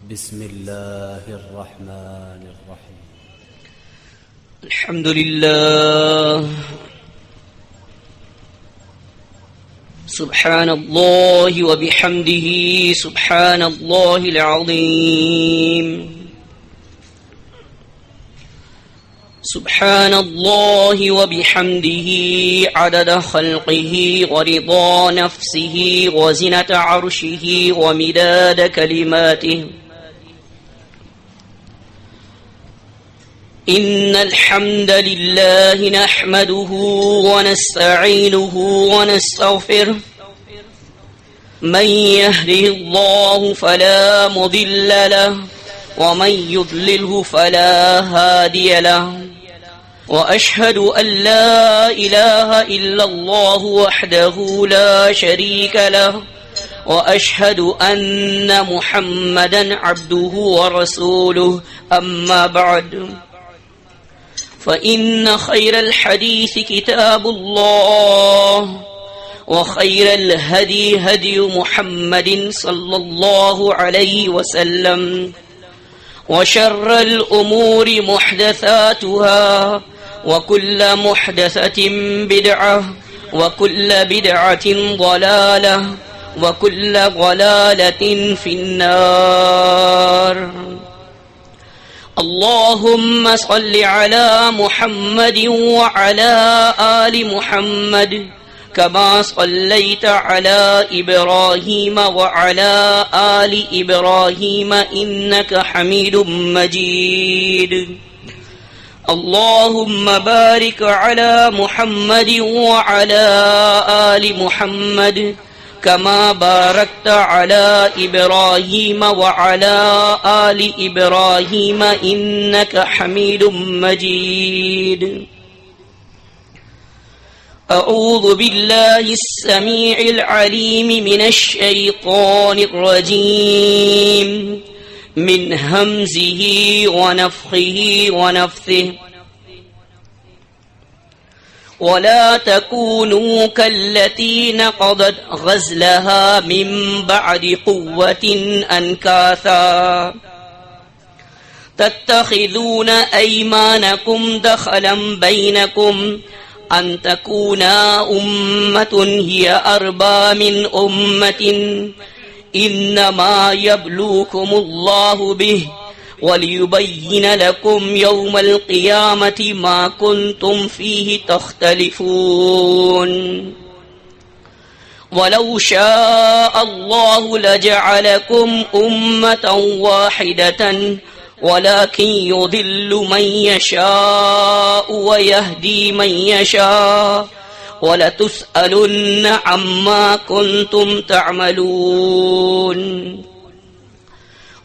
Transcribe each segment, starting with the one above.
بسم الله الرحمن الرحيم. الحمد لله. سبحان الله وبحمده سبحان الله العظيم. سبحان الله وبحمده عدد خلقه ورضا نفسه وزنة عرشه ومداد كلماته. إن الحمد لله نحمده ونستعينه ونستغفره. من يهده الله فلا مضل له ومن يضلله فلا هادي له. وأشهد أن لا إله إلا الله وحده لا شريك له. وأشهد أن محمدا عبده ورسوله. أما بعد، فإن خير الحديث كتاب الله، وخير الهدي هدي محمد صلى الله عليه وسلم، وشر الأمور محدثاتها، وكل محدثة بدعة، وكل بدعة ضلالة، وكل ضلالة في النار. اللهم صل على محمد وعلى آل محمد كما صليت على إبراهيم وعلى آل إبراهيم إنك حميد مجيد. اللهم بارك على محمد وعلى آل محمد كما باركت على إبراهيم وعلى آل إبراهيم إنك حميد مجيد. أعوذ بالله السميع العليم من الشيطان الرجيم من همزه ونفخه ونفثه. ولا تكونوا كالتي نقضت غزلها من بعد قوة أنكاثا تتخذون أيمانكم دخلا بينكم أن تكون أمة هي أربى من أمة إنما يبلوكم الله به وليبين لكم يوم القيامة ما كنتم فيه تختلفون. ولو شاء الله لجعلكم أمة واحدة ولكن يضل من يشاء ويهدي من يشاء ولتسألن عما كنتم تعملون.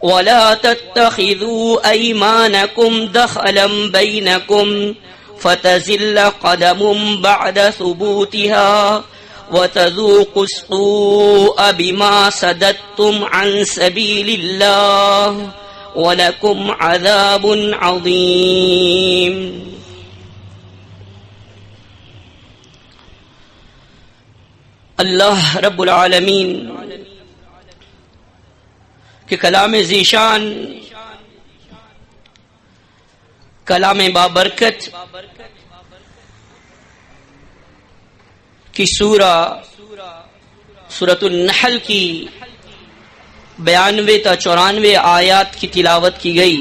ولا تتخذوا أيمانكم دخلا بينكم فتزل قدم بعد ثبوتها وتذوقوا السوء بما صددتم عن سبيل الله ولكم عذاب عظيم. اللہ رب العالمین کہ کلام ذیشان، کلام بابرکت کی سورۃ النحل کی 92 تا 94 آیات کی تلاوت کی گئی.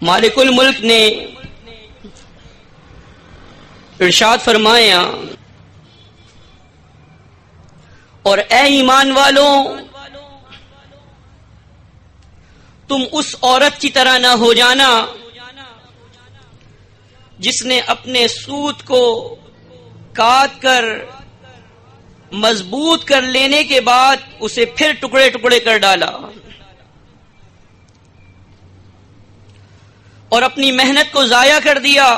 مالک الملک نے ارشاد فرمایا، اور اے ایمان والوں، تم اس عورت کی طرح نہ ہو جانا جس نے اپنے سوت کو کاٹ کر مضبوط کر لینے کے بعد اسے پھر ٹکڑے ٹکڑے کر ڈالا، اور اپنی محنت کو ضائع کر دیا.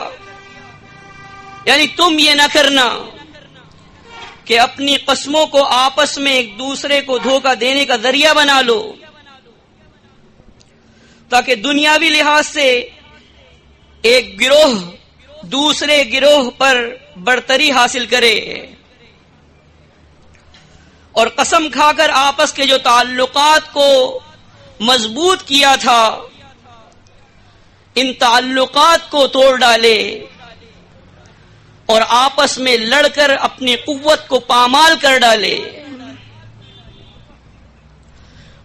یعنی تم یہ نہ کرنا کہ اپنی قسموں کو آپس میں ایک دوسرے کو دھوکہ دینے کا ذریعہ بنا لو تاکہ دنیاوی لحاظ سے ایک گروہ دوسرے گروہ پر برتری حاصل کرے. اور قسم کھا کر آپس کے جو تعلقات کو مضبوط کیا تھا ان تعلقات کو توڑ ڈالے اور آپس میں لڑ کر اپنی قوت کو پامال کر ڈالے.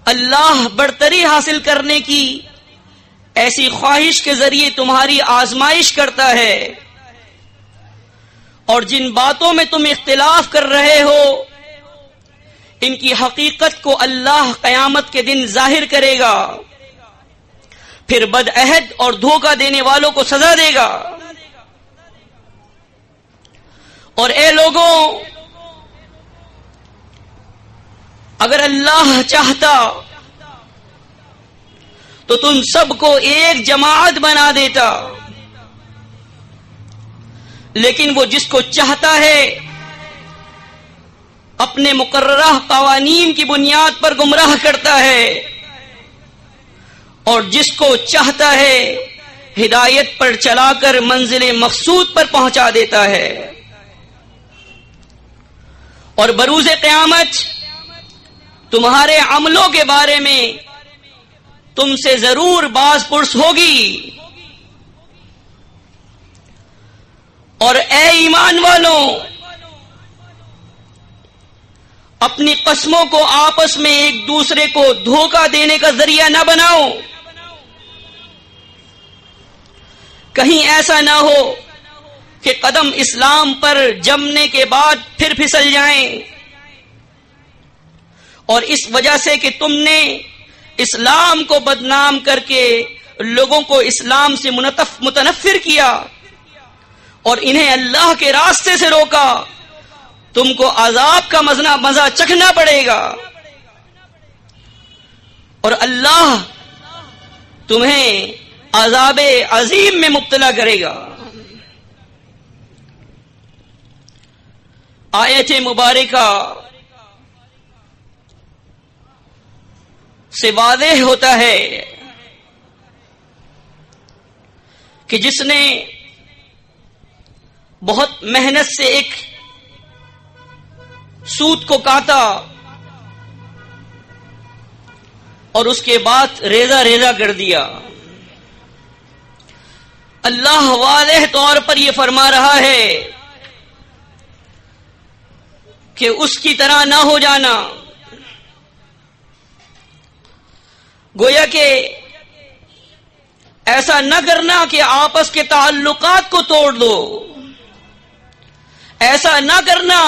اللہ برتری حاصل کرنے کی ایسی خواہش کے ذریعے تمہاری آزمائش کرتا ہے اور جن باتوں میں تم اختلاف کر رہے ہو ان کی حقیقت کو اللہ قیامت کے دن ظاہر کرے گا، پھر بدعہد اور دھوکہ دینے والوں کو سزا دے گا. اور اے لوگوں، اگر اللہ چاہتا تو تم سب کو ایک جماعت بنا دیتا، لیکن وہ جس کو چاہتا ہے اپنے مقررہ قوانین کی بنیاد پر گمراہ کرتا ہے اور جس کو چاہتا ہے ہدایت پر چلا کر منزل مقصود پر پہنچا دیتا ہے. اور بروز قیامت تمہارے عملوں کے بارے میں تم سے ضرور باز پرس ہوگی. اور اے ایمان والوں، اپنی قسموں کو آپس میں ایک دوسرے کو دھوکہ دینے کا ذریعہ نہ بناؤ. کہیں ایسا نہ ہو کہ قدم اسلام پر جمنے کے بعد پھر پھسل جائیں، اور اس وجہ سے کہ تم نے اسلام کو بدنام کر کے لوگوں کو اسلام سے متنفر کیا اور انہیں اللہ کے راستے سے روکا، تم کو عذاب کا مزہ چکھنا پڑے گا اور اللہ تمہیں عذاب عظیم میں مبتلا کرے گا. آیت مبارکہ سے واضح ہوتا ہے کہ جس نے بہت محنت سے ایک سوت کو کاٹا اور اس کے بعد ریزہ ریزہ کر دیا، اللہ واضح طور پر یہ فرما رہا ہے کہ اس کی طرح نہ ہو جانا. گویا کہ ایسا نہ کرنا کہ آپس کے تعلقات کو توڑ دو، ایسا نہ کرنا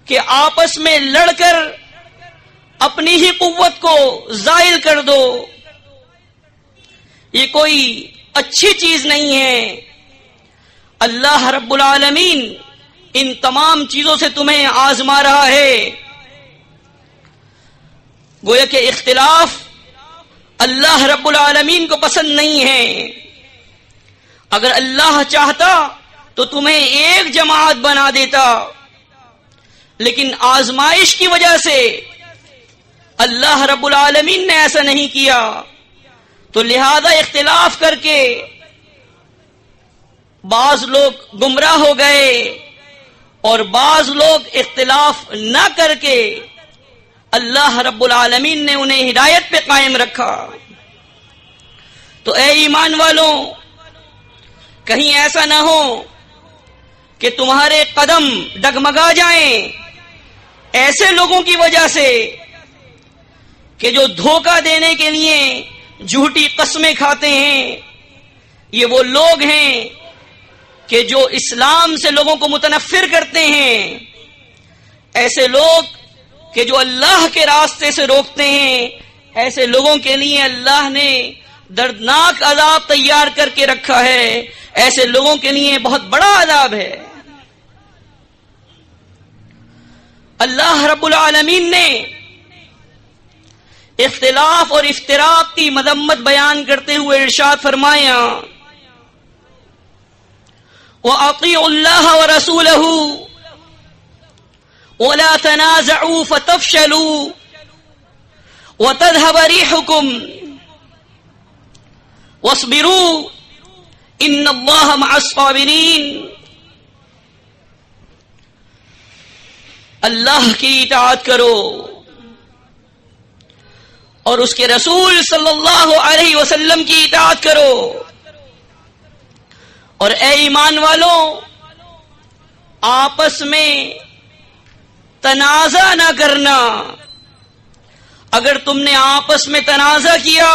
کہ آپس میں لڑ کر اپنی ہی قوت کو زائل کر دو. یہ کوئی اچھی چیز نہیں ہے. اللہ رب العالمین ان تمام چیزوں سے تمہیں آزما رہا ہے. گویا کہ اختلاف اللہ رب العالمین کو پسند نہیں ہے. اگر اللہ چاہتا تو تمہیں ایک جماعت بنا دیتا، لیکن آزمائش کی وجہ سے اللہ رب العالمین نے ایسا نہیں کیا، تو لہذا اختلاف کر کے بعض لوگ گمراہ ہو گئے اور بعض لوگ اختلاف نہ کر کے اللہ رب العالمین نے انہیں ہدایت پہ قائم رکھا. تو اے ایمان والوں، کہیں ایسا نہ ہو کہ تمہارے قدم ڈگمگا جائیں ایسے لوگوں کی وجہ سے کہ جو دھوکہ دینے کے لیے جھوٹی قسمیں کھاتے ہیں. یہ وہ لوگ ہیں کہ جو اسلام سے لوگوں کو متنفر کرتے ہیں، ایسے لوگ کہ جو اللہ کے راستے سے روکتے ہیں. ایسے لوگوں کے لیے اللہ نے دردناک عذاب تیار کر کے رکھا ہے. ایسے لوگوں کے لیے بہت بڑا عذاب ہے. اللہ رب العالمین نے اختلاف اور افتراق کی مذمت بیان کرتے ہوئے ارشاد فرمایا، وَأَطِيعُوا اللَّهَ وَرَسُولَهُ وَلَا تَنَازَعُوا فَتَفْشَلُوا وَتَذْهَبَ رِيحُكُمْ وَاصْبِرُوا إِنَّ اللَّهَ مَعَ الصَّابِرِينَ. اللہ کی اطاعت کرو اور اس کے رسول صلی اللہ علیہ وسلم کی اطاعت کرو. اور اے ایمان والوں، آپس میں تنازع نہ کرنا. اگر تم نے آپس میں تنازع کیا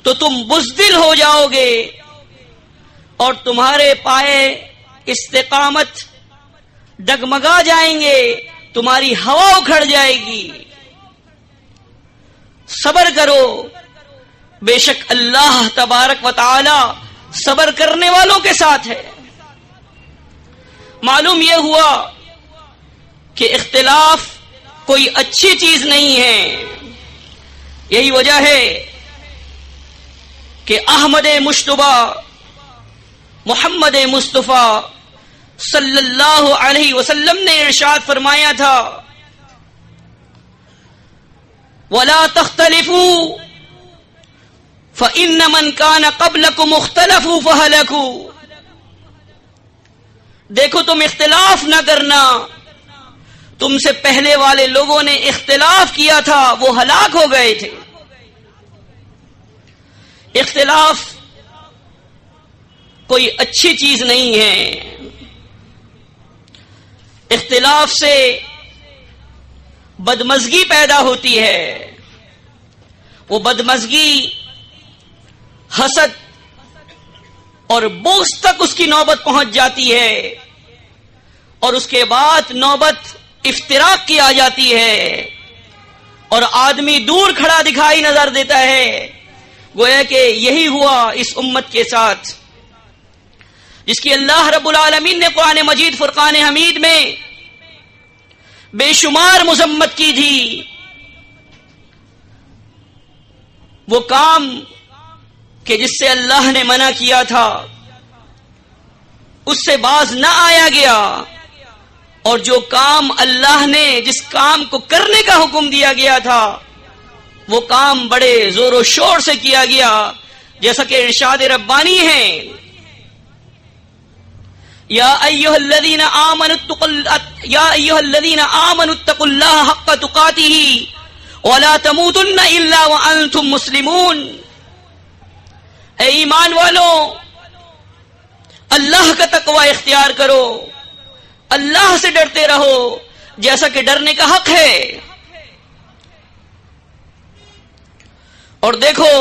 تو تم بزدل ہو جاؤ گے اور تمہارے پائے استقامت ڈگمگا جائیں گے، تمہاری ہوا اکھڑ جائے گی. صبر کرو، بے شک اللہ تبارک و تعالی صبر کرنے والوں کے ساتھ ہے. معلوم یہ ہوا کہ اختلاف کوئی اچھی چیز نہیں ہے. یہی وجہ ہے کہ احمد مشتبہ محمد مصطفیٰ صلی اللہ علیہ وسلم نے ارشاد فرمایا تھا، وَلَا تَخْتَلِفُوا فَإِنَّ مَنْ كَانَ قَبْلَكُمْ اخْتَلَفُوا فَهَلَكُوا. دیکھو تم اختلاف نہ کرنا، تم سے پہلے والے لوگوں نے اختلاف کیا تھا، وہ ہلاک ہو گئے تھے. اختلاف کوئی اچھی چیز نہیں ہے. اختلاف سے بدمزگی پیدا ہوتی ہے. وہ بدمزگی حسد اور بغض تک اس کی نوبت پہنچ جاتی ہے اور اس کے بعد نوبت افتراق کی آ جاتی ہے اور آدمی دور کھڑا دکھائی نظر دیتا ہے. گویا کہ یہی ہوا اس امت کے ساتھ، جس کی اللہ رب العالمین نے قرآن مجید فرقان حمید میں بے شمار مذمت کی تھی. وہ کام کہ جس سے اللہ نے منع کیا تھا اس سے باز نہ آیا گیا، اور جو کام اللہ نے جس کام کو کرنے کا حکم دیا گیا تھا وہ کام بڑے زور و شور سے کیا گیا. جیسا کہ ارشاد ربانی ہے، یا ایھا الذین آمنوا اتقوا اللہ حق تقاتہ ولا تموتن الا وانتم مسلمون. اے ایمان والو، اللہ کا تقوی اختیار کرو، اللہ سے ڈرتے رہو جیسا کہ ڈرنے کا حق ہے. اور دیکھو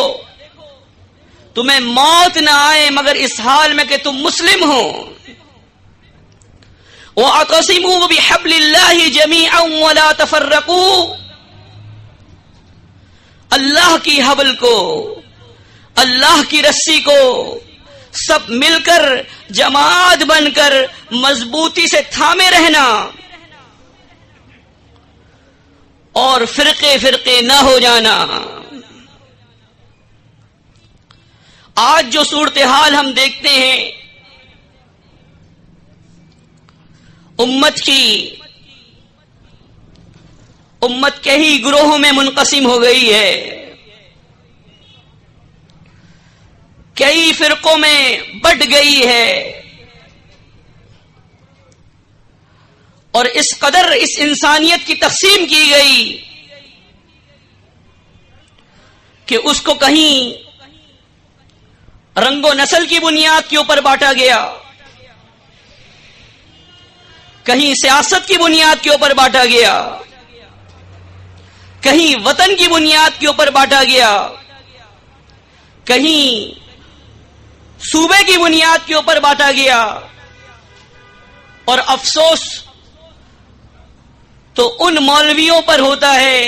تمہیں موت نہ آئے مگر اس حال میں کہ تم مسلم ہو. وَاعْتَصِمُوا بِحَبْلِ اللَّهِ جَمِيعًا وَلَا تَفَرَّقُوا. اللہ کی حبل کو، اللہ کی رسی کو سب مل کر جماعت بن کر مضبوطی سے تھامے رہنا اور فرقے فرقے نہ ہو جانا. آج جو صورتحال ہم دیکھتے ہیں امت کئی گروہوں میں منقسم ہو گئی ہے، کئی فرقوں میں بٹ گئی ہے، اور اس قدر اس انسانیت کی تقسیم کی گئی کہ اس کو کہیں رنگ و نسل کی بنیاد کے اوپر بانٹا گیا، کہیں سیاست کی بنیاد کے اوپر بانٹا گیا، کہیں وطن کی بنیاد کے اوپر بانٹا گیا، کہیں صوبے کی بنیاد کے اوپر بانٹا گیا. اور افسوس تو ان مولویوں پر ہوتا ہے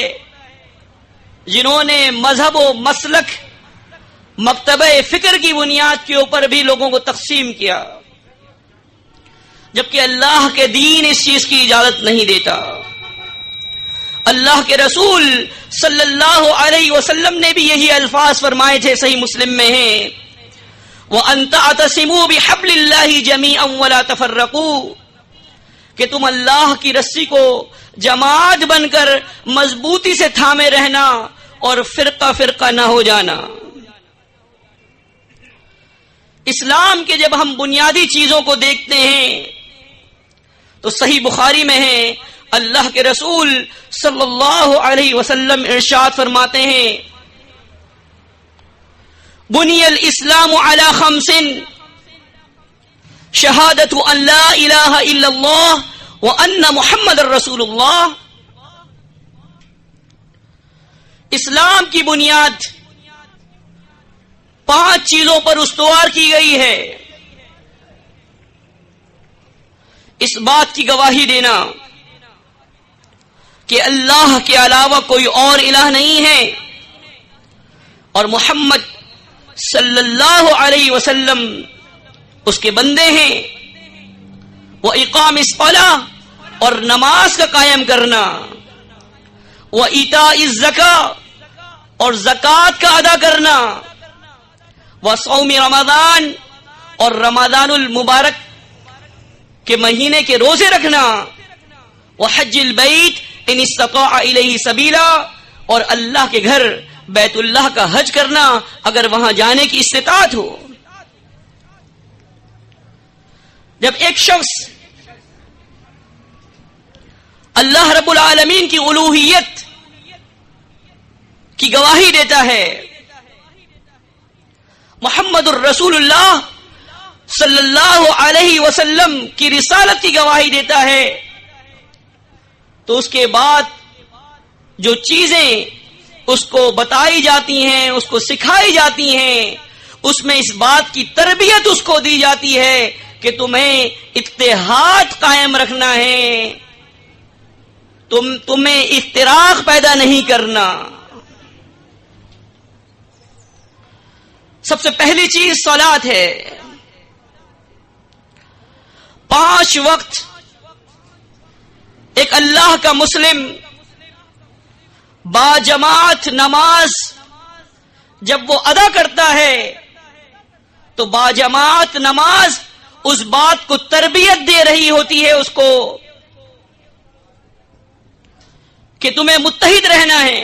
جنہوں نے مذہب و مسلک مکتبہ فکر کی بنیاد کے اوپر بھی لوگوں کو تقسیم کیا، جبکہ اللہ کے دین اس چیز کی اجازت نہیں دیتا. اللہ کے رسول صلی اللہ علیہ وسلم نے بھی یہی الفاظ فرمائے تھے، صحیح مسلم میں ہیں، وَأَن تَعْتَصِمُوا بِحَبْلِ اللَّهِ جَمِيعًا وَلَا تَفَرَّقُوا، کہ تم اللہ کی رسی کو جماعت بن کر مضبوطی سے تھامے رہنا اور فرقہ فرقہ نہ ہو جانا. اسلام کے جب ہم بنیادی چیزوں کو دیکھتے ہیں تو صحیح بخاری میں ہے، اللہ کے رسول صلی اللہ علیہ وسلم ارشاد فرماتے ہیں، بنی الاسلام علی خمس، شہادت ان لا الہ الا اللہ وان محمد الرسول اللہ۔ اسلام کی بنیاد 5 چیزوں پر استوار کی گئی ہے۔ اس بات کی گواہی دینا کہ اللہ کے علاوہ کوئی اور الہ نہیں ہے اور محمد صلی اللہ علیہ وسلم اس کے بندے ہیں، وہ اقام الصلاۃ اور نماز کا قائم کرنا، وہ ایتاء الزکاۃ اور زکوٰۃ کا ادا کرنا، وہ صوم رمضان اور رمضان المبارک کے مہینے کے روزے رکھنا، وہ حج البیت ان استطاع الیہ سبیلا اور اللہ کے گھر بیت اللہ کا حج کرنا اگر وہاں جانے کی استطاعت ہو۔ جب ایک شخص اللہ رب العالمین کی الوہیت کی گواہی دیتا ہے، محمد الرسول اللہ صلی اللہ علیہ وسلم کی رسالت کی گواہی دیتا ہے، تو اس کے بعد جو چیزیں اس کو بتائی جاتی ہیں، اس کو سکھائی جاتی ہیں، اس میں اس بات کی تربیت اس کو دی جاتی ہے کہ تمہیں اتحاد قائم رکھنا ہے، تمہیں افتراق پیدا نہیں کرنا۔ سب سے پہلی چیز صلاۃ ہے۔ 5 وقت ایک اللہ کا مسلم با جماعت نماز جب وہ ادا کرتا ہے تو با جماعت نماز اس بات کو تربیت دے رہی ہوتی ہے اس کو کہ تمہیں متحد رہنا ہے۔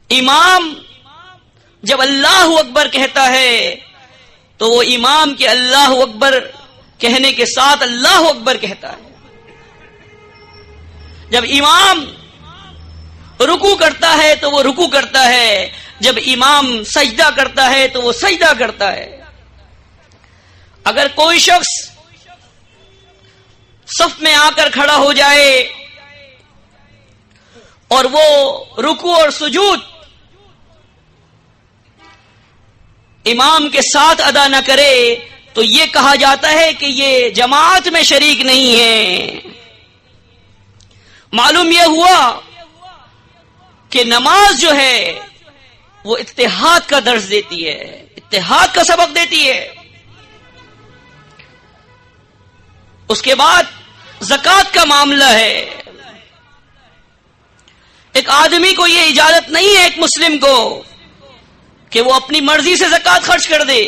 امام جب اللہ اکبر کہتا ہے تو وہ امام کے اللہ اکبر کہنے کے ساتھ اللہ اکبر کہتا ہے۔ جب امام رکوع کرتا ہے تو وہ رکوع کرتا ہے، جب امام سجدہ کرتا ہے تو وہ سجدہ کرتا ہے۔ اگر کوئی شخص صف میں آ کر کھڑا ہو جائے اور وہ رکوع اور سجود امام کے ساتھ ادا نہ کرے تو یہ کہا جاتا ہے کہ یہ جماعت میں شریک نہیں ہے۔ معلوم یہ ہوا کہ نماز جو ہے وہ اتحاد کا درس دیتی ہے، اتحاد کا سبق دیتی ہے۔ اس کے بعد زکوٰۃ کا معاملہ ہے۔ ایک آدمی کو یہ اجازت نہیں ہے، ایک مسلم کو، کہ وہ اپنی مرضی سے زکوٰۃ خرچ کر دے،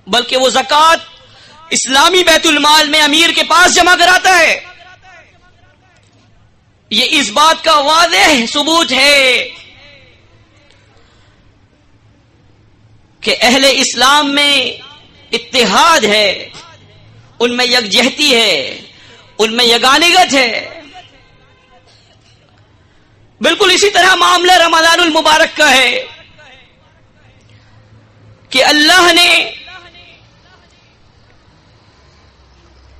بلکہ وہ زکوٰۃ اسلامی بیت المال میں امیر کے پاس جمع کراتا ہے۔ یہ اس بات کا واضح ثبوت ہے کہ اہل اسلام میں اتحاد ہے، ان میں یکجہتی ہے، ان میں یگانگت ہے۔ بالکل اسی طرح معاملہ رمضان المبارک کا ہے کہ اللہ نے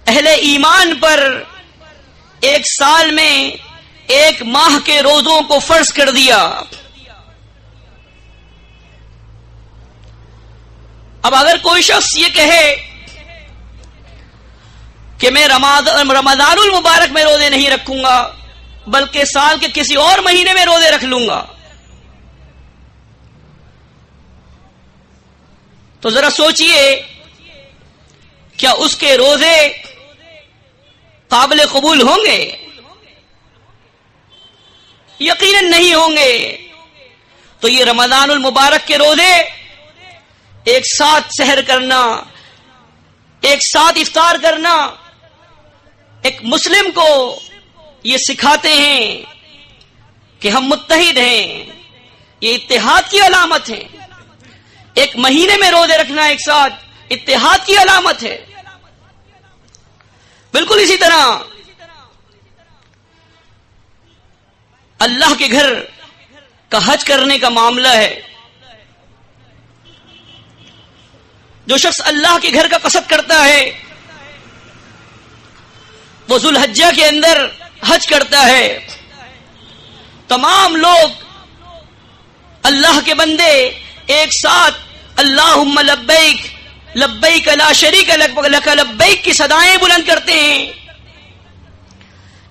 اہل ایمان پر 1 سال میں 1 ماہ کے روزوں کو فرض کر دیا۔ اب اگر کوئی شخص یہ کہے کہ میں رمضان المبارک میں روزے نہیں رکھوں گا بلکہ سال کے کسی اور مہینے میں روزے رکھ لوں گا، تو ذرا سوچئے کیا اس کے روزے قابل قبول ہوں گے؟ یقیناً نہیں ہوں گے۔ تو یہ رمضان المبارک کے روزے ایک ساتھ سحر کرنا، ایک ساتھ افطار کرنا، ایک مسلم کو یہ سکھاتے ہیں کہ ہم متحد ہیں، یہ اتحاد کی علامت ہے۔ ایک مہینے میں روزے رکھنا ایک ساتھ اتحاد کی علامت ہے۔ بالکل اسی طرح اللہ کے گھر کا حج کرنے کا معاملہ ہے. جو شخص اللہ کے گھر کا قصد کرتا ہے وہ ذوالحجہ کے اندر حج کرتا ہے. تمام لوگ اللہ کے بندے ایک ساتھ اللہم لبیک لبیک لا شریک لک لبیک کی صدائیں بلند کرتے ہیں.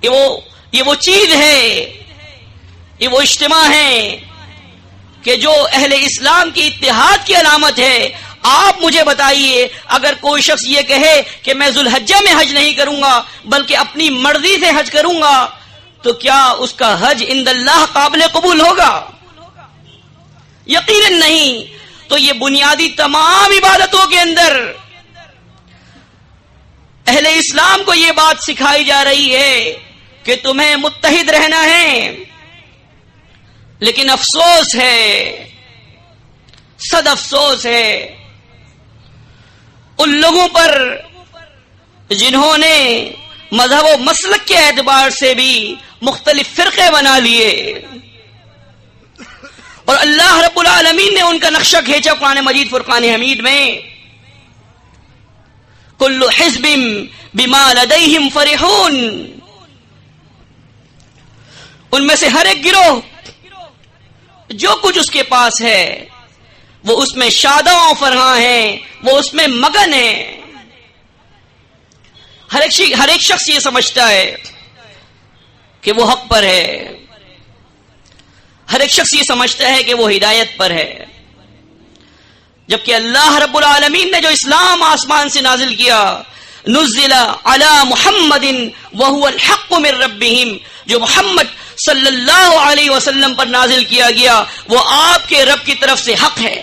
یہ وہ چیز ہے، یہ وہ اجتماع ہے کہ جو اہل اسلام کی اتحاد کی علامت ہے. آپ مجھے بتائیے، اگر کوئی شخص یہ کہے کہ میں ذوالحجہ میں حج نہیں کروں گا بلکہ اپنی مرضی سے حج کروں گا، تو کیا اس کا حج عند اللہ قابل قبول ہوگا؟ یقیناً نہیں. تو یہ بنیادی تمام عبادتوں کے اندر اہل اسلام کو یہ بات سکھائی جا رہی ہے کہ تمہیں متحد رہنا ہے. لیکن افسوس ہے، صد افسوس ہے ان لوگوں پر جنہوں نے مذہب و مسلک کے اعتبار سے بھی مختلف فرقے بنا لیے، اور اللہ رب العالمین نے ان کا نقشہ کھینچا قرآن مجید فرقان حمید میں. کل حزب بما لدیہم فرحون. ان میں سے ہر ایک گروہ جو کچھ اس کے پاس ہے وہ اس میں شاداں و فرحاں ہیں، وہ اس میں مگن ہیں. ہر ایک شخص یہ سمجھتا ہے کہ وہ حق پر ہے، ہر ایک شخص یہ سمجھتا ہے کہ وہ ہدایت پر ہے، جبکہ اللہ رب العالمین نے جو اسلام آسمان سے نازل کیا، نزل علی محمد وہو الحق من ربہم، جو محمد صلی اللہ علیہ وسلم پر نازل کیا گیا وہ آپ کے رب کی طرف سے حق ہے.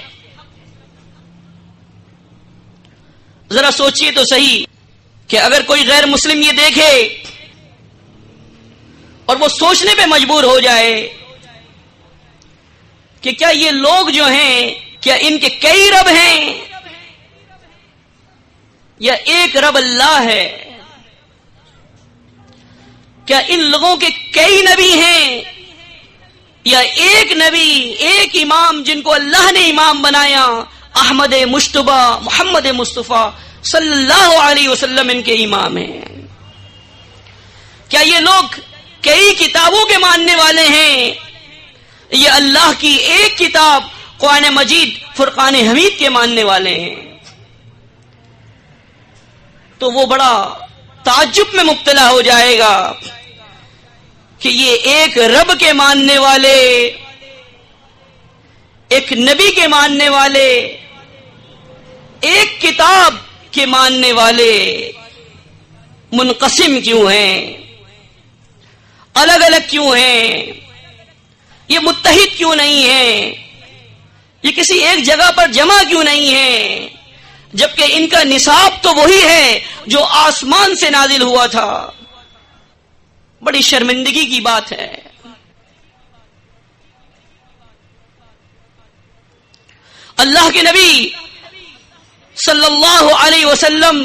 ذرا سوچئے تو صحیح کہ اگر کوئی غیر مسلم یہ دیکھے اور وہ سوچنے پہ مجبور ہو جائے کہ کیا یہ لوگ جو ہیں کیا ان کے کئی رب ہیں یا ایک رب اللہ ہے؟ کیا ان لوگوں کے کئی نبی ہیں یا ایک نبی، ایک امام جن کو اللہ نے امام بنایا، احمد مجتبی محمد مصطفیٰ صلی اللہ علیہ وسلم ان کے امام ہیں؟ کیا یہ لوگ کئی کتابوں کے ماننے والے ہیں یہ اللہ کی ایک کتاب قرآن مجید فرقان حمید کے ماننے والے ہیں؟ تو وہ بڑا تعجب میں مبتلا ہو جائے گا کہ یہ ایک رب کے ماننے والے، ایک نبی کے ماننے والے، ایک کتاب کے ماننے والے منقسم کیوں ہیں، الگ الگ کیوں ہیں، یہ متحد کیوں نہیں ہیں، یہ کسی ایک جگہ پر جمع کیوں نہیں ہیں، جبکہ ان کا نصاب تو وہی ہے جو آسمان سے نازل ہوا تھا؟ بڑی شرمندگی کی بات ہے. اللہ کے نبی صلی اللہ علیہ وسلم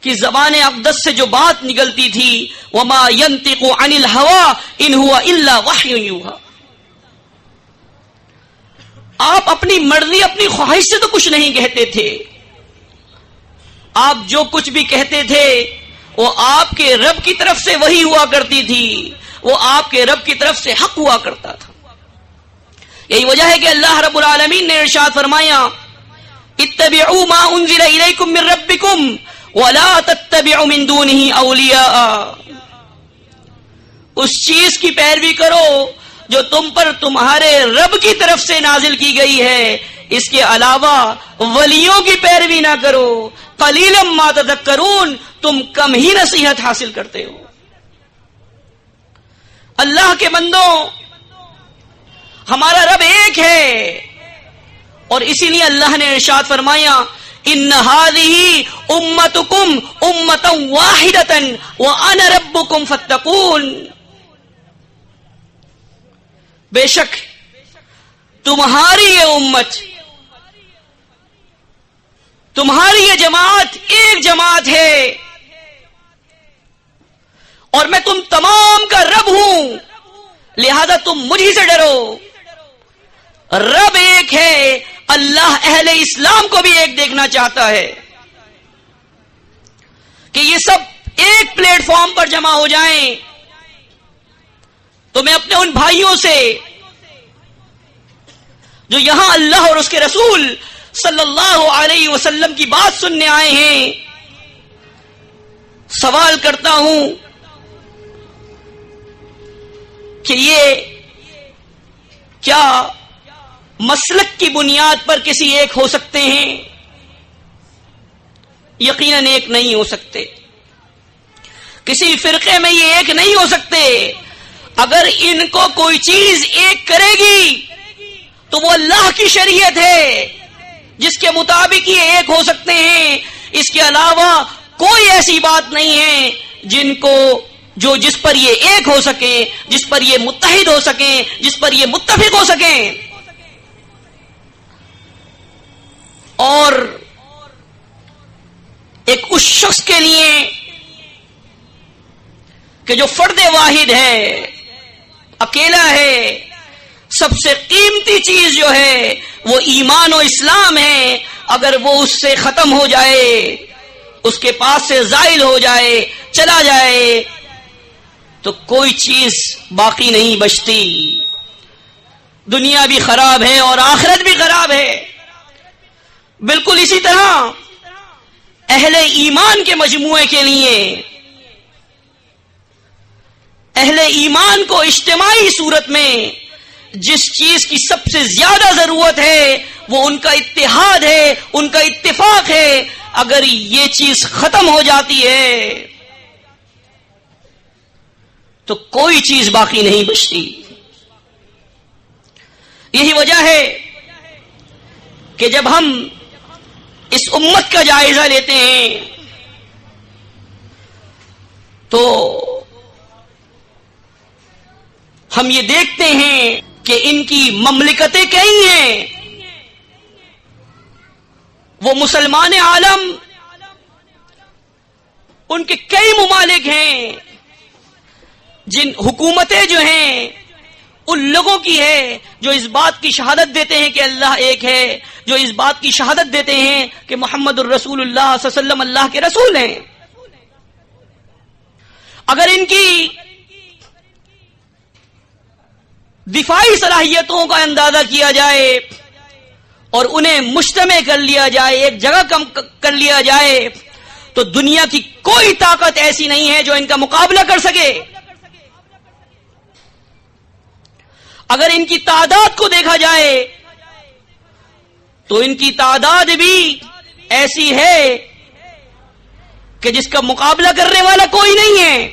کی زبان اقدس سے جو بات نکلتی تھی، وما ينطق عن الهوى ان هو الا وحی یوحی، آپ اپنی مرضی اپنی خواہش سے تو کچھ نہیں کہتے تھے، آپ جو کچھ بھی کہتے تھے وہ آپ کے رب کی طرف سے وحی ہوا کرتی تھی، وہ آپ کے رب کی طرف سے حق ہوا کرتا تھا. یہی وجہ ہے کہ اللہ رب العالمین نے ارشاد فرمایا، اتبعوا ما انزل الیکم من ربکم ولا تتبعوا من دونه اولیاء، اس چیز کی پیروی کرو جو تم پر تمہارے رب کی طرف سے نازل کی گئی ہے، اس کے علاوہ ولیوں کی پیروی نہ کرو. قلیلا ما تذکرون، تم کم ہی نصیحت حاصل کرتے ہو. اللہ کے بندوں، ہمارا رب ایک ہے، اور اسی لیے اللہ نے ارشاد فرمایا، ان هذه امتکم امۃ واحدۃ وانا ربکم فاتقون، بے شک تمہاری یہ امت، تمہاری یہ جماعت ایک جماعت ہے، اور میں تم تمام کا رب ہوں، لہذا تم مجھ سے ڈرو۔ رب ایک ہے، اللہ اہل اسلام کو بھی ایک دیکھنا چاہتا ہے کہ یہ سب ایک پلیٹ فارم پر جمع ہو جائیں۔ تو میں اپنے ان بھائیوں سے جو یہاں اللہ اور اس کے رسول صلی اللہ علیہ وسلم کی بات سننے آئے ہیں سوال کرتا ہوں کہ یہ کیا مسلک کی بنیاد پر کسی ایک ہو سکتے ہیں؟ یقیناً ایک نہیں ہو سکتے، کسی فرقے میں یہ ایک نہیں ہو سکتے۔ اگر ان کو کوئی چیز ایک کرے گی تو وہ اللہ کی شریعت ہے جس کے مطابق یہ ایک ہو سکتے ہیں، اس کے علاوہ کوئی ایسی بات نہیں ہے جس پر یہ ایک ہو سکیں، جس پر یہ متحد ہو سکیں، جس پر یہ متفق ہو سکیں۔ اور ایک اس شخص کے لیے کہ جو فرد واحد ہے، اکیلا ہے، سب سے قیمتی چیز جو ہے وہ ایمان و اسلام ہے، اگر وہ اس سے ختم ہو جائے، اس کے پاس سے زائل ہو جائے، چلا جائے، تو کوئی چیز باقی نہیں بچتی۔ دنیا بھی خراب ہے اور آخرت بھی خراب ہے۔ بالکل اسی طرح اہل ایمان کے مجموعے کے لیے، اہل ایمان کو اجتماعی صورت میں جس چیز کی سب سے زیادہ ضرورت ہے وہ ان کا اتحاد ہے، ان کا اتفاق ہے۔ اگر یہ چیز ختم ہو جاتی ہے تو کوئی چیز باقی نہیں بچتی۔ یہی وجہ ہے کہ جب ہم اس امت کا جائزہ لیتے ہیں تو ہم یہ دیکھتے ہیں کہ ان کی مملکتیں کئی ہیں۔ وہ مسلمان عالم، ان کے کئی ممالک ہیں جن حکومتیں جو ہیں ان لوگوں کی ہے جو اس بات کی شہادت دیتے ہیں کہ اللہ ایک ہے، جو اس بات کی شہادت دیتے ہیں کہ محمد الرسول اللہ صلی اللہ علیہ وسلم اللہ کے رسول ہیں۔ اگر ان کی دفاعی صلاحیتوں کا اندازہ کیا جائے اور انہیں مجتمع کر لیا جائے، ایک جگہ کم کر لیا جائے، تو دنیا کی کوئی طاقت ایسی نہیں ہے جو ان کا مقابلہ کر سکے۔ اگر ان کی تعداد کو دیکھا جائے تو ان کی تعداد بھی ایسی ہے کہ جس کا مقابلہ کرنے والا کوئی نہیں ہے،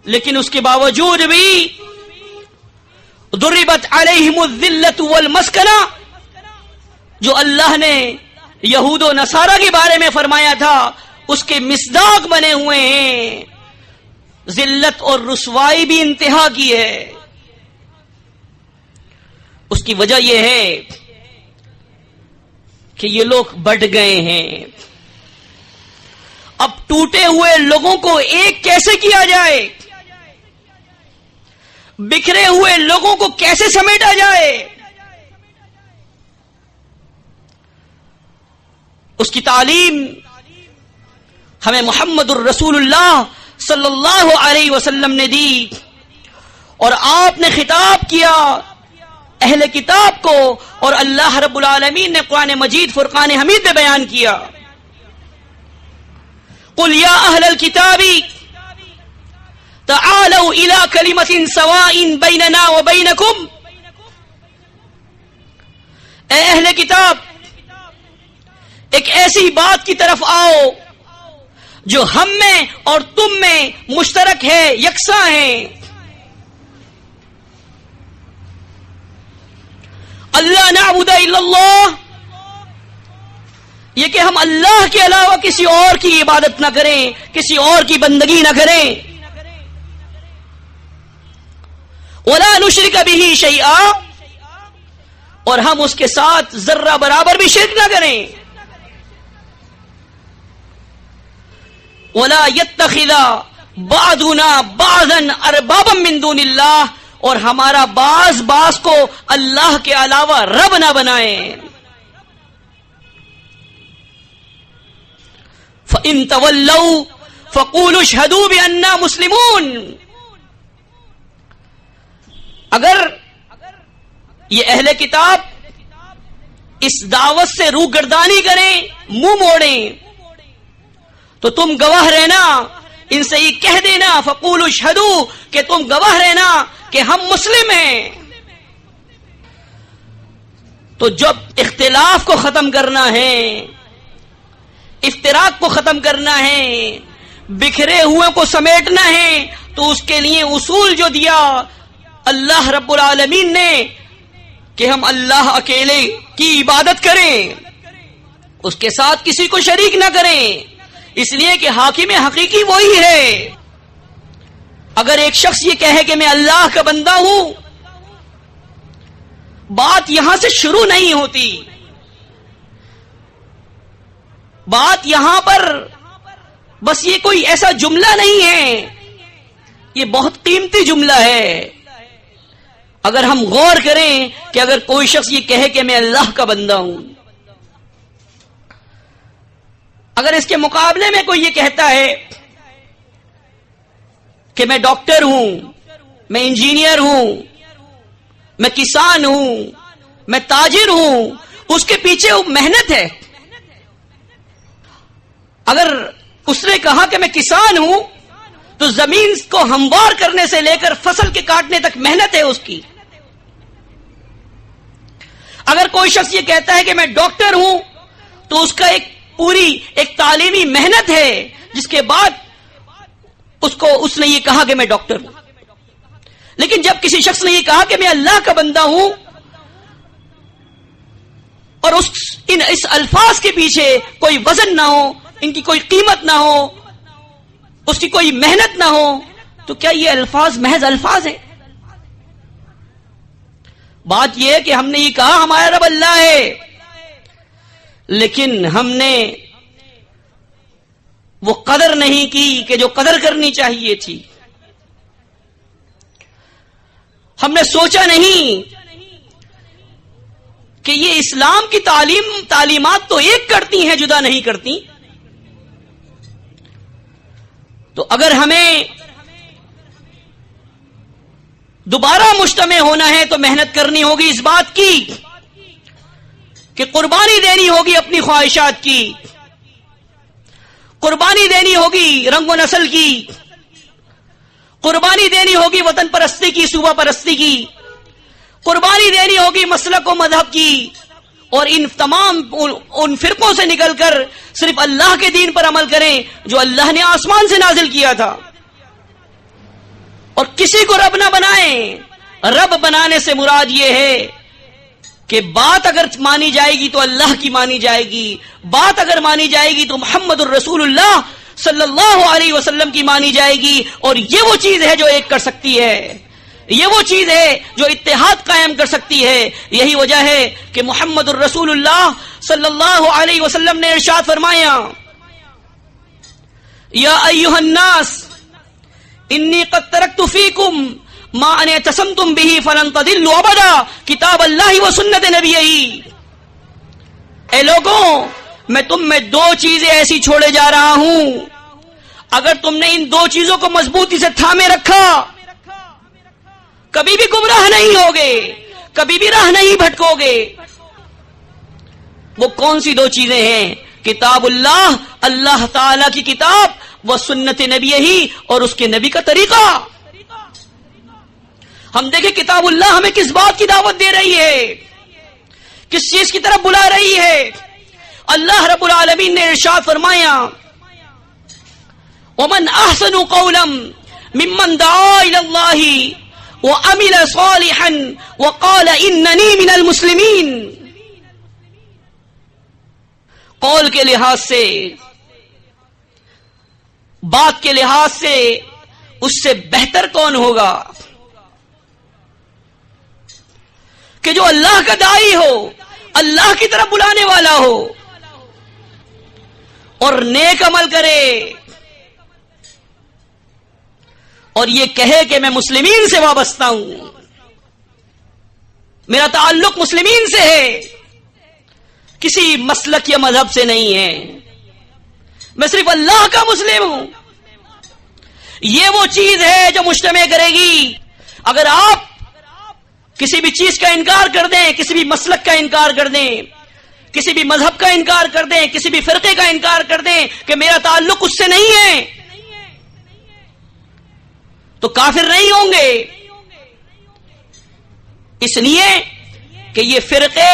لیکن اس کے باوجود بھی ضربت علیہم الذلۃ والمسکنہ، جو اللہ نے یہود و نصارہ کے بارے میں فرمایا تھا اس کے مصداق بنے ہوئے ہیں۔ ذلت اور رسوائی بھی انتہا کی ہے۔ اس کی وجہ یہ ہے کہ یہ لوگ بٹ گئے ہیں۔ اب ٹوٹے ہوئے لوگوں کو ایک کیسے کیا جائے، بکھرے ہوئے لوگوں کو کیسے سمیٹا جائے، اس کی تعلیم ہمیں محمد الرسول اللہ صلی اللہ علیہ وسلم نے دی، اور آپ نے خطاب کیا اہل کتاب کو، اور اللہ رب العالمین نے قرآن مجید فرقان حمید میں بیان کیا، قل یا اہل الکتاب تعالوا الى کلمۃ سواء بیننا وبینکم، اے اہل کتاب ایک ایسی بات کی طرف آؤ جو ہم میں اور تم میں مشترک ہے، یکساں ہے۔ اللہ نعبد الا اللہ، یہ کہ ہم اللہ کے علاوہ کسی اور کی عبادت نہ کریں، کسی اور کی بندگی نہ کریں، ولا نشرک بہ شیئا، اور ہم اس کے ساتھ ذرہ برابر بھی شرک نہ کریں۔ ولا يتخذ بعضنا بعضا اربابا من دون اللہ، اور ہمارا بعض کو اللہ کے علاوہ رب نہ بنائیں. فَإِن تَوَلَّوْا فَقُولُوا اشْهَدُوا بِأَنَّا مُسْلِمُونَ. اگر یہ اہل کتاب اس دعوت سے روگردانی کریں، منہ موڑیں، تو تم گواہ رہنا، ان سے یہ کہہ دینا فقولوا اشہدوا کہ تم گواہ رہنا کہ ہم مسلم ہیں. تو جب اختلاف کو ختم کرنا ہے، افتراق کو ختم کرنا ہے، بکھرے ہوئے کو سمیٹنا ہے، تو اس کے لیے اصول جو دیا اللہ رب العالمین نے کہ ہم اللہ اکیلے کی عبادت کریں، اس کے ساتھ کسی کو شریک نہ کریں، اس لیے کہ حاکم حقیقی وہی ہے. اگر ایک شخص یہ کہے کہ میں اللہ کا بندہ ہوں، بات یہاں سے شروع نہیں ہوتی. بات یہاں پر بس یہ کوئی ایسا جملہ نہیں ہے، یہ بہت قیمتی جملہ ہے. اگر ہم غور کریں کہ اگر کوئی شخص یہ کہے کہ میں اللہ کا بندہ ہوں، اگر اس کے مقابلے میں کوئی یہ کہتا ہے کہ میں ڈاکٹر ہوں، میں انجینئر ہوں، میں کسان ہوں، میں تاجر ہوں، اس کے پیچھے محنت ہے. اگر اس نے کہا کہ میں کسان ہوں تو زمین کو ہموار کرنے سے لے کر فصل کے کاٹنے تک محنت ہے اس کی. اگر کوئی شخص یہ کہتا ہے کہ میں ڈاکٹر ہوں تو اس کا ایک تعلیمی محنت ہے، جس کے بعد اس نے یہ کہا کہ میں ڈاکٹر ہوں. لیکن جب کسی شخص نے یہ کہا کہ میں اللہ کا بندہ ہوں، اور اس الفاظ کے پیچھے کوئی وزن نہ ہو، ان کی کوئی قیمت نہ ہو، اس کی کوئی محنت نہ ہو، تو کیا یہ الفاظ محض الفاظ ہیں؟ بات یہ ہے کہ ہم نے یہ کہا ہمارا رب اللہ ہے، لیکن ہم نے وہ قدر نہیں کی کہ جو قدر کرنی چاہیے تھی. ہم نے سوچا نہیں کہ یہ اسلام کی تعلیمات تو ایک کرتی ہیں، جدا نہیں کرتی. تو اگر ہمیں دوبارہ مجتمع ہونا ہے تو محنت کرنی ہوگی اس بات کی کہ قربانی دینی ہوگی اپنی خواہشات کی، قربانی دینی ہوگی رنگ و نسل کی، قربانی دینی ہوگی وطن پرستی کی، صوبہ پرستی کی، قربانی دینی ہوگی مسلک و مذہب کی، اور ان فرقوں سے نکل کر صرف اللہ کے دین پر عمل کریں جو اللہ نے آسمان سے نازل کیا تھا. اور کسی کو رب نہ بنائیں. رب بنانے سے مراد یہ ہے کہ بات اگر مانی جائے گی تو اللہ کی مانی جائے گی، بات اگر مانی جائے گی تو محمد الرسول اللہ صلی اللہ علیہ وسلم کی مانی جائے گی. اور یہ وہ چیز ہے جو ایک کر سکتی ہے، یہ وہ چیز ہے جو اتحاد قائم کر سکتی ہے. یہی وجہ ہے کہ محمد الرسول اللہ صلی اللہ علیہ وسلم نے ارشاد فرمایا، یا ایھا الناس انی قد ترکت فیکم ما ان اعتصمتم به فلن تضلوا ابدا، کتاب اللہ و سنت نبیہ. اے لوگوں، میں تم میں دو چیزیں ایسی چھوڑے جا رہا ہوں، اگر تم نے ان دو چیزوں کو مضبوطی سے تھامے رکھا کبھی بھی گمراہ نہیں ہوگے، کبھی بھی راہ نہیں بھٹکو گے. وہ کون سی دو چیزیں ہیں؟ کتاب اللہ، اللہ تعالی کی کتاب، و سنت نبی ہی، اور اس کے نبی کا طریقہ. ہم دیکھیں کتاب اللہ ہمیں کس بات کی دعوت دے رہی ہے، کس چیز کی طرف بلا رہی ہے. اللہ رب العالمین نے ارشاد فرمایا، ومن احسن قولا ممن دعا الى اللہ وعمل صالحا وقال اننی من المسلمین. قول کے لحاظ سے، بات کے لحاظ سے اس سے بہتر کون ہوگا کہ جو اللہ کا داعی ہو، اللہ کی طرف بلانے والا ہو، اور نیک عمل کرے، اور یہ کہے کہ میں مسلمین سے وابستہ ہوں، میرا تعلق مسلمین سے ہے، کسی مسلک یا مذہب سے نہیں ہے، میں صرف اللہ کا مسلم ہوں، یہ وہ چیز ہے جو مجتمع کرے گی۔ اگر آپ کسی بھی چیز کا انکار کر دیں، کسی بھی مسلک کا انکار کر دیں، کسی بھی مذہب کا انکار کر دیں، کسی بھی فرقے کا انکار کر دیں کہ میرا تعلق اس سے نہیں ہے، تو کافر نہیں ہوں گے۔ اس لیے کہ یہ فرقے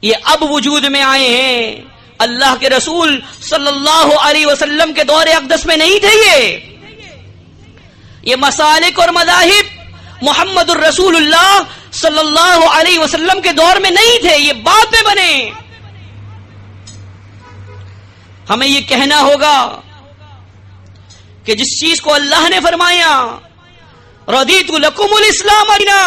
یہ اب وجود میں آئے ہیں، اللہ کے رسول صلی اللہ علیہ وسلم کے دور اقدس میں نہیں تھے، یہ مسالک اور مذاہب محمد الرسول اللہ صلی اللہ علیہ وسلم کے دور میں نہیں تھے، یہ بعد میں بنے۔ ہمیں یہ کہنا ہوگا کہ جس چیز کو اللہ نے فرمایا رضیت لکم الاسلام دینا،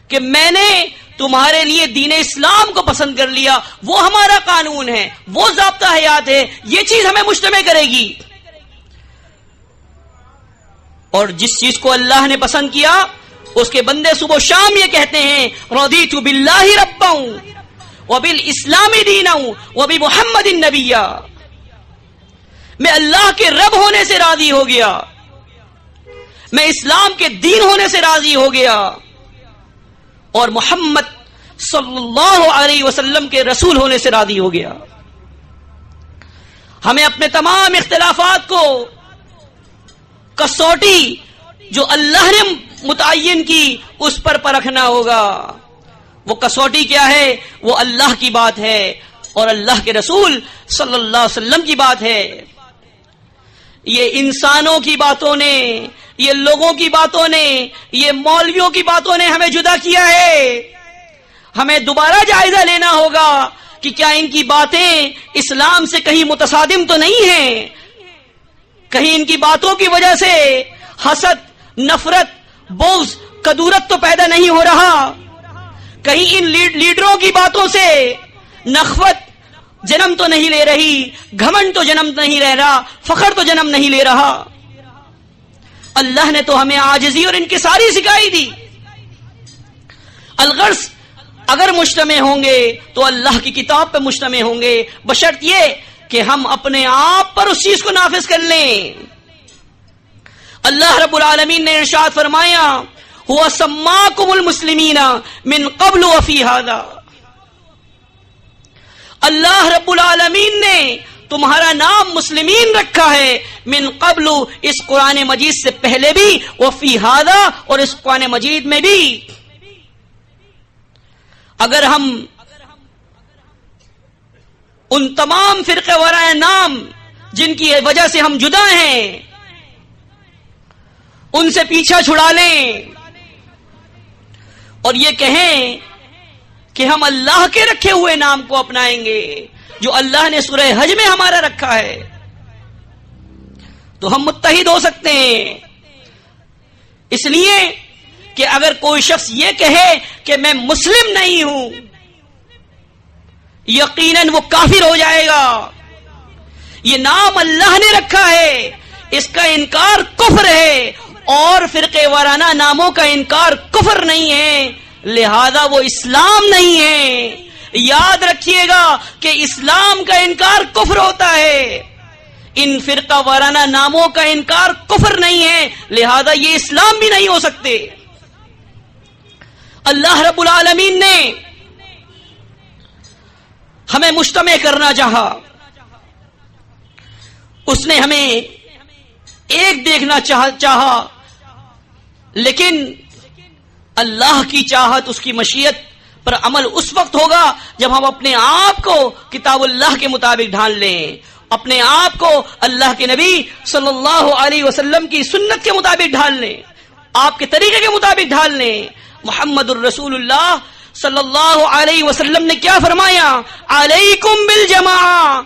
کہ میں نے تمہارے لیے دین اسلام کو پسند کر لیا، وہ ہمارا قانون ہے، وہ ضابطہ حیات ہے، یہ چیز ہمیں مجتمع کرے گی۔ اور جس چیز کو اللہ نے پسند کیا اس کے بندے صبح و شام یہ کہتے ہیں رضیت باللہ ربا وبالاسلام دینا وبمحمد نبیا، میں اللہ کے رب ہونے سے راضی ہو گیا، میں اسلام کے دین ہونے سے راضی ہو گیا، اور محمد صلی اللہ علیہ وسلم کے رسول ہونے سے راضی ہو گیا۔ ہمیں اپنے تمام اختلافات کو کسوٹی جو اللہ نے متعین کی اس پر پرکھنا ہوگا۔ وہ کسوٹی کیا ہے؟ وہ اللہ کی بات ہے اور اللہ کے رسول صلی اللہ علیہ وسلم کی بات ہے۔ یہ انسانوں کی باتوں نے، یہ لوگوں کی باتوں نے، یہ مولویوں کی باتوں نے ہمیں جدا کیا ہے۔ ہمیں دوبارہ جائزہ لینا ہوگا کہ کیا ان کی باتیں اسلام سے کہیں متصادم تو نہیں ہیں، کہیں ان کی باتوں کی وجہ سے حسد، نفرت، بغض، کدورت تو پیدا نہیں ہو رہا، کہیں ان لیڈروں کی باتوں سے نخوت جنم تو نہیں لے رہی، گھمنڈ تو جنم نہیں لے رہا، فخر تو جنم نہیں لے رہا۔ اللہ نے تو ہمیں عاجزی اور انکساری سکھائی دی۔ الغرض اگر مجتمع ہوں گے تو اللہ کی کتاب پہ مجتمع ہوں گے، بشرط یہ کہ ہم اپنے آپ پر اس چیز کو نافذ کر لیں۔ اللہ رب العالمین نے ارشاد فرمایا هو سماکم المسلمین من قبل وفی ھذا، اللہ رب العالمین نے تمہارا نام مسلمین رکھا ہے من قبل، اس قرآن مجید سے پہلے بھی، وفی ھذا، اور اس قرآن مجید میں بھی۔ اگر ہم ان تمام فرقے وارائے نام جن کی وجہ سے ہم جدا ہیں ان سے پیچھا چھڑا لیں اور یہ کہیں کہ ہم اللہ کے رکھے ہوئے نام کو اپنائیں گے جو اللہ نے سورہ حج میں ہمارا رکھا ہے، تو ہم متحد ہو سکتے ہیں۔ اس لیے کہ اگر کوئی شخص یہ کہے کہ میں مسلم نہیں ہوں، یقیناً وہ کافر ہو جائے گا۔ یہ نام اللہ نے رکھا ہے، اس کا انکار کفر ہے، اور فرقے وارانہ ناموں کا انکار کفر نہیں ہے، لہذا وہ اسلام نہیں ہے۔ یاد رکھیے گا کہ اسلام کا انکار کفر ہوتا ہے، ان فرقہ وارانہ ناموں کا انکار کفر نہیں ہے، لہذا یہ اسلام بھی نہیں ہو سکتے۔ اللہ رب العالمین نے ہمیں مجتمع کرنا چاہا، اس نے ہمیں ایک دیکھنا چاہا، لیکن اللہ کی چاہت، اس کی مشیت پر عمل اس وقت ہوگا جب ہم اپنے آپ کو کتاب اللہ کے مطابق ڈھال لیں، اپنے آپ کو اللہ کے نبی صلی اللہ علیہ وسلم کی سنت کے مطابق ڈھال لیں، آپ کے طریقے کے مطابق ڈھال لیں۔ محمد الرسول اللہ صلی اللہ علیہ وسلم نے کیا فرمایا؟ علیکم بالجماعہ،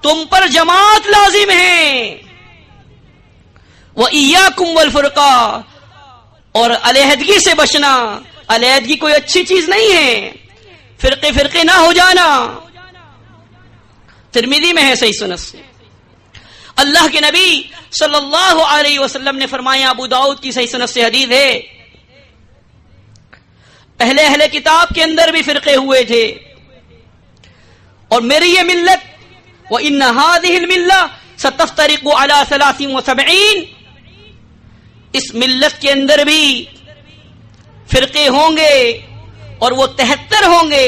تم پر جماعت لازم ہے، وَإِيَّاكُمْ وَالْفُرْقَةَ، اور علیحدگی سے بچنا۔ علیحدگی کوئی اچھی چیز نہیں ہے، فرقے نہ ہو جانا۔ ترمذی میں ہے صحیح سند سے، اللہ کے نبی صلی اللہ علیہ وسلم نے فرمایا، ابو داؤد کی صحیح سند سے حدیث ہے، اہل کتاب کے اندر بھی فرقے ہوئے تھے، اور میری یہ ملت وَإِنَّ هَذِهِ الْمِلَّةَ سَتَفْتَرِقُ عَلَى 73 اس ملت کے اندر بھی فرقے ہوں گے اور وہ 73 ہوں گے،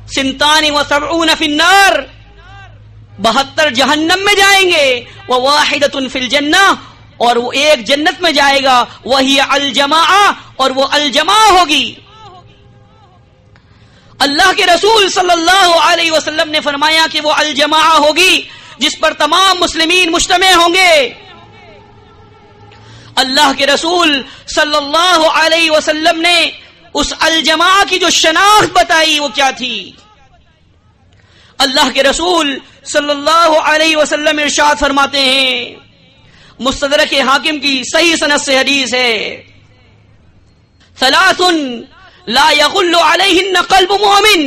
72 فی النار 72 جہنم میں جائیں گے، وَوَاحِدَةٌ فِي الْجَنَّةِ اور وہ ایک جنت میں جائے گا، وہی الجماعہ اور وہ الجماع ہوگی۔ اللہ کے رسول صلی اللہ علیہ وسلم نے فرمایا کہ وہ الجماع ہوگی جس پر تمام مسلمین مجتمع ہوں گے۔ اللہ کے رسول صلی اللہ علیہ وسلم نے اس الجماع کی جو شناخت بتائی وہ کیا تھی؟ اللہ کے رسول صلی اللہ علیہ وسلم ارشاد فرماتے ہیں، مستدرک حاکم کی صحیح سند سے حدیث ہے، ثلاث لا یغل علیہن قلب مومن،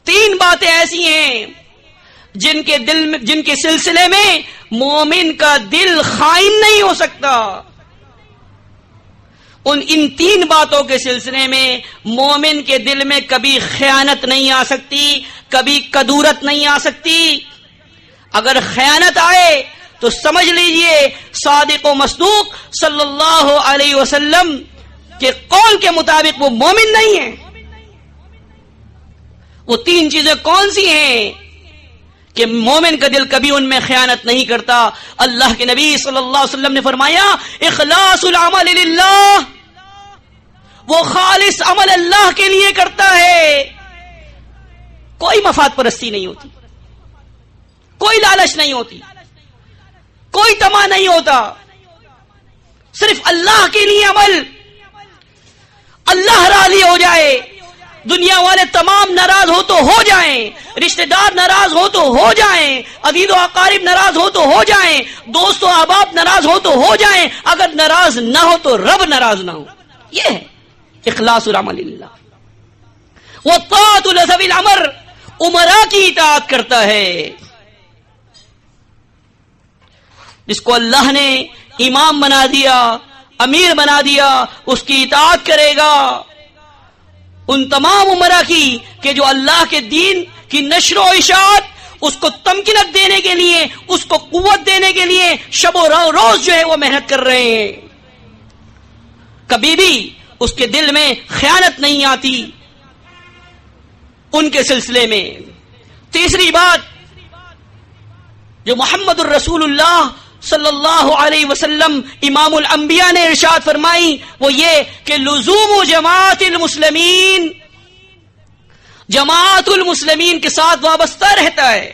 3 باتیں ایسی ہیں جن کے سلسلے میں مومن کا دل خائن نہیں ہو سکتا۔ ان 3 باتوں کے سلسلے میں مومن کے دل میں کبھی خیانت نہیں آ سکتی، کبھی کدورت نہیں آ سکتی۔ اگر خیانت آئے تو سمجھ لیجئے صادق و مصدوق صلی اللہ علیہ وسلم کے قول کے مطابق وہ مومن نہیں ہے۔ وہ 3 چیزیں کون سی ہیں کہ مومن کا دل کبھی ان میں خیانت نہیں کرتا؟ اللہ کے نبی صلی اللہ علیہ وسلم نے فرمایا، اخلاص العمل للہ، وہ خالص عمل اللہ کے لیے کرتا ہے، کوئی مفاد پرستی نہیں ہوتی، کوئی لالچ نہیں ہوتی، کوئی طمع نہیں ہوتا، صرف اللہ کے لیے عمل، اللہ راضی ہو جائے، دنیا والے تمام ناراض ہو تو ہو جائیں، رشتہ دار ناراض ہو تو ہو جائیں، عزیز و اقارب ناراض ہو تو ہو جائیں، دوست و احباب ناراض ہو تو ہو جائیں، اگر ناراض نہ ہو تو رب ناراض نہ ہو۔ یہ ہے اخلاص العمل للہ۔ وطاعت لذوی الامر، امراء کی اطاعت کرتا ہے، جس کو اللہ نے امام بنا دیا، امیر بنا دیا، اس کی اطاعت کرے گا۔ ان تمام امراء کی کہ جو اللہ کے دین کی نشر و اشاعت، اس کو تمکنت دینے کے لیے، اس کو قوت دینے کے لیے شب و روز جو ہے وہ محنت کر رہے ہیں، کبھی بھی اس کے دل میں خیانت نہیں آتی ان کے سلسلے میں۔ تیسری بات جو محمد الرسول اللہ صلی اللہ علیہ وسلم امام الانبیاء نے ارشاد فرمائی وہ یہ کہ لزوم جماعت المسلمین، جماعت المسلمین کے ساتھ وابستہ رہتا ہے۔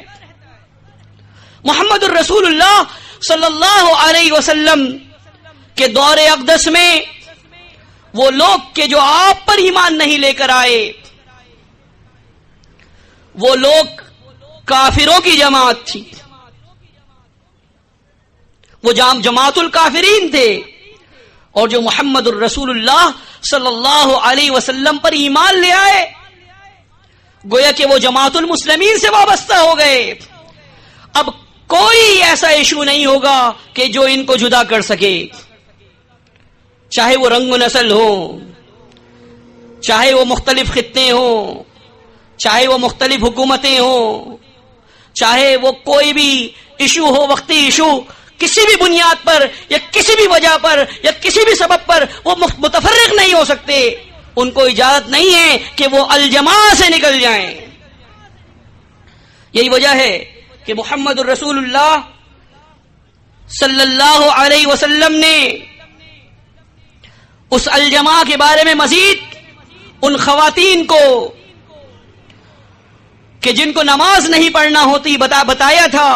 محمد الرسول اللہ صلی اللہ علیہ وسلم کے دور اقدس میں وہ لوگ کہ جو آپ پر ایمان نہیں لے کر آئے، وہ لوگ کافروں کی جماعت تھی، وہ جماعت الکافرین تھے، اور جو محمد الرسول اللہ صلی اللہ علیہ وسلم پر ایمان لے آئے گویا کہ وہ جماعت المسلمین سے وابستہ ہو گئے۔ اب کوئی ایسا ایشو نہیں ہوگا کہ جو ان کو جدا کر سکے، چاہے وہ رنگ و نسل ہو، چاہے وہ مختلف خطے ہوں، چاہے وہ مختلف حکومتیں ہوں، چاہے وہ کوئی بھی ایشو ہو، وقتی ایشو، کسی بھی بنیاد پر یا کسی بھی وجہ پر یا کسی بھی سبب پر وہ متفرق نہیں ہو سکتے۔ ان کو اجازت نہیں ہے کہ وہ الجماع سے نکل جائیں۔ یہی وجہ ہے کہ محمد الرسول اللہ صلی اللہ علیہ وسلم نے اس الجماع کے بارے میں مزید ان خواتین کو کہ جن کو نماز نہیں پڑھنا ہوتی بتایا تھا۔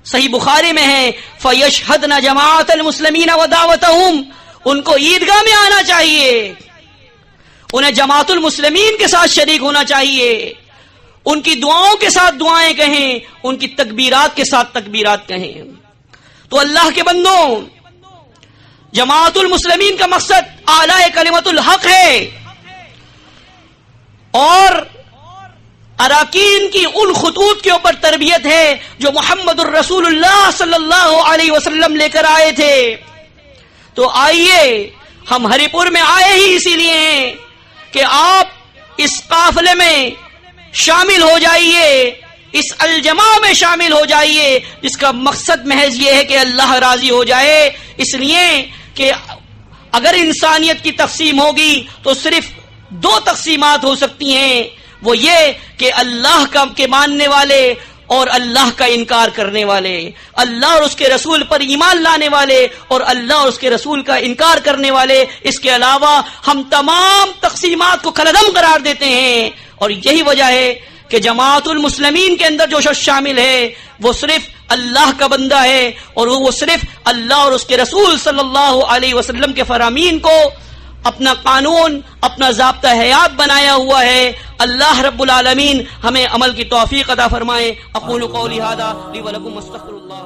صحیح بخاری میں ہے فَيَشْهَدْنَ جَمَاعَةَ الْمُسْلِمِينَ وَدَعْوَتَهُمْ، ان کو عیدگاہ میں آنا چاہیے، انہیں جماعت المسلمین کے ساتھ شریک ہونا چاہیے، ان کی دعاؤں کے ساتھ دعائیں کہیں، ان کی تکبیرات کے ساتھ تکبیرات کہیں۔ تو اللہ کے بندوں، جماعت المسلمین کا مقصد اعلی کلمت الحق ہے، اور اراکین کی ان خطوط کے اوپر تربیت ہے جو محمد الرسول اللہ صلی اللہ علیہ وسلم لے کر آئے تھے. تو آئیے ہم ہری پور میں آئے ہی اسی لیے ہیں کہ آپ اس قافلے میں شامل ہو جائیے, اس الجماع میں شامل ہو جائیے, جس کا مقصد محض یہ ہے کہ اللہ راضی ہو جائے. اس لیے کہ اگر انسانیت کی تقسیم ہوگی تو صرف دو تقسیمات ہو سکتی ہیں, وہ یہ کہ اللہ کا کے ماننے والے اور اللہ کا انکار کرنے والے, اللہ اور اس کے رسول پر ایمان لانے والے اور اللہ اور اس کے رسول کا انکار کرنے والے. اس کے علاوہ ہم تمام تقسیمات کو کلعدم قرار دیتے ہیں, اور یہی وجہ ہے کہ جماعت المسلمین کے اندر جو شخص شامل ہے وہ صرف اللہ کا بندہ ہے, اور وہ صرف اللہ اور اس کے رسول صلی اللہ علیہ وسلم کے فرامین کو اپنا قانون, اپنا ضابطہ حیات بنایا ہوا ہے. اللہ رب العالمین ہمیں عمل کی توفیق عطا فرمائے. اقول قولی ھذا لی ولکم استغفر اللہ.